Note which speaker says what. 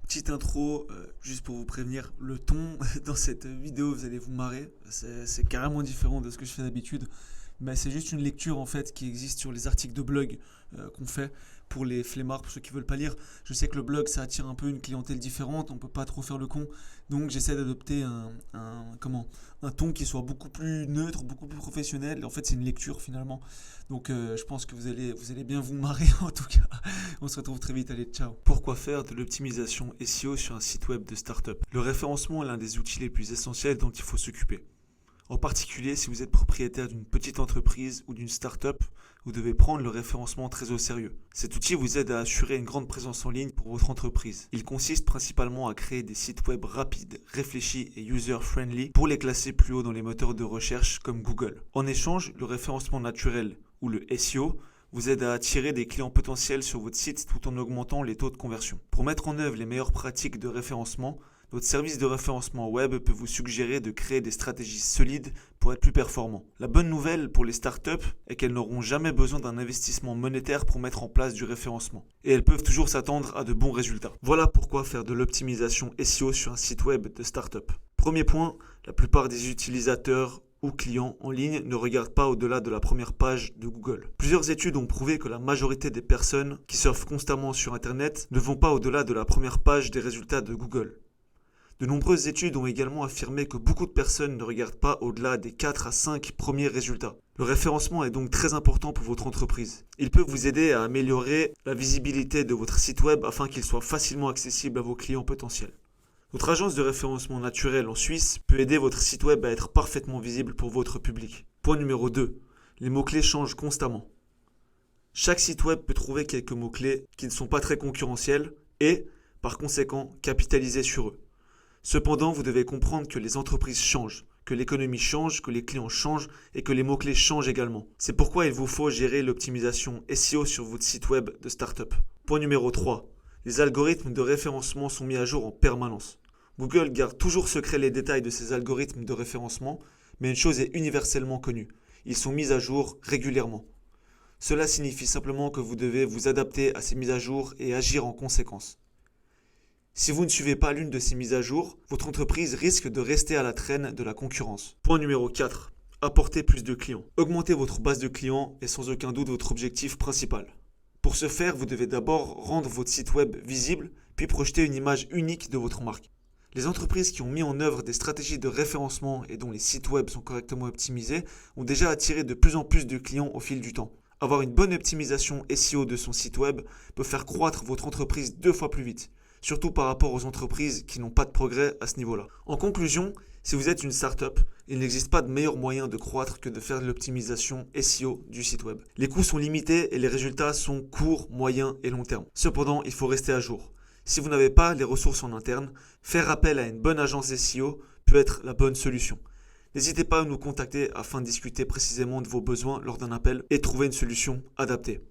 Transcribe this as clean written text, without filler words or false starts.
Speaker 1: Petite intro, juste pour vous prévenir, le ton dans cette vidéo, vous allez vous marrer. C'est carrément différent de ce que je fais d'habitude. Mais c'est juste une lecture en fait qui existe sur les articles de blog qu'on fait pour les flemmards, pour ceux qui veulent pas lire. Je sais que le blog ça attire un peu une clientèle différente, on peut pas trop faire le con, donc j'essaie d'adopter un ton qui soit beaucoup plus neutre, beaucoup plus professionnel. Et en fait c'est une lecture finalement, donc je pense que vous allez bien vous marrer en tout cas. On se retrouve très vite, allez ciao. Pourquoi faire de l'optimisation SEO sur un site web de startup? Le référencement est l'un des outils les plus essentiels dont il faut s'occuper. En particulier, si vous êtes propriétaire d'une petite entreprise ou d'une start-up, vous devez prendre le référencement très au sérieux. Cet outil vous aide à assurer une grande présence en ligne pour votre entreprise. Il consiste principalement à créer des sites web rapides, réfléchis et user-friendly pour les classer plus haut dans les moteurs de recherche comme Google. En échange, le référencement naturel ou le SEO vous aide à attirer des clients potentiels sur votre site tout en augmentant les taux de conversion. Pour mettre en œuvre les meilleures pratiques de référencement, notre service de référencement web peut vous suggérer de créer des stratégies solides pour être plus performant. La bonne nouvelle pour les startups est qu'elles n'auront jamais besoin d'un investissement monétaire pour mettre en place du référencement. Et elles peuvent toujours s'attendre à de bons résultats. Voilà pourquoi faire de l'optimisation SEO sur un site web de startup. Premier point, la plupart des utilisateurs ou clients en ligne ne regardent pas au-delà de la première page de Google. Plusieurs études ont prouvé que la majorité des personnes qui surfent constamment sur Internet ne vont pas au-delà de la première page des résultats de Google. De nombreuses études ont également affirmé que beaucoup de personnes ne regardent pas au-delà des 4 à 5 premiers résultats. Le référencement est donc très important pour votre entreprise. Il peut vous aider à améliorer la visibilité de votre site web afin qu'il soit facilement accessible à vos clients potentiels. Votre agence de référencement naturel en Suisse peut aider votre site web à être parfaitement visible pour votre public. Point numéro 2. Les mots-clés changent constamment. Chaque site web peut trouver quelques mots-clés qui ne sont pas très concurrentiels et, par conséquent, capitaliser sur eux. Cependant, vous devez comprendre que les entreprises changent, que l'économie change, que les clients changent et que les mots-clés changent également. C'est pourquoi il vous faut gérer l'optimisation SEO sur votre site web de startup. Point numéro 3. Les algorithmes de référencement sont mis à jour en permanence. Google garde toujours secret les détails de ces algorithmes de référencement, mais une chose est universellement connue. Ils sont mis à jour régulièrement. Cela signifie simplement que vous devez vous adapter à ces mises à jour et agir en conséquence. Si vous ne suivez pas l'une de ces mises à jour, votre entreprise risque de rester à la traîne de la concurrence. Point numéro 4. Apporter plus de clients. Augmenter votre base de clients est sans aucun doute votre objectif principal. Pour ce faire, vous devez d'abord rendre votre site web visible, puis projeter une image unique de votre marque. Les entreprises qui ont mis en œuvre des stratégies de référencement et dont les sites web sont correctement optimisés ont déjà attiré de plus en plus de clients au fil du temps. Avoir une bonne optimisation SEO de son site web peut faire croître votre entreprise 2 fois plus vite. Surtout par rapport aux entreprises qui n'ont pas de progrès à ce niveau-là. En conclusion, si vous êtes une startup, il n'existe pas de meilleur moyen de croître que de faire de l'optimisation SEO du site web. Les coûts sont limités et les résultats sont courts, moyens et long terme. Cependant, il faut rester à jour. Si vous n'avez pas les ressources en interne, faire appel à une bonne agence SEO peut être la bonne solution. N'hésitez pas à nous contacter afin de discuter précisément de vos besoins lors d'un appel et trouver une solution adaptée.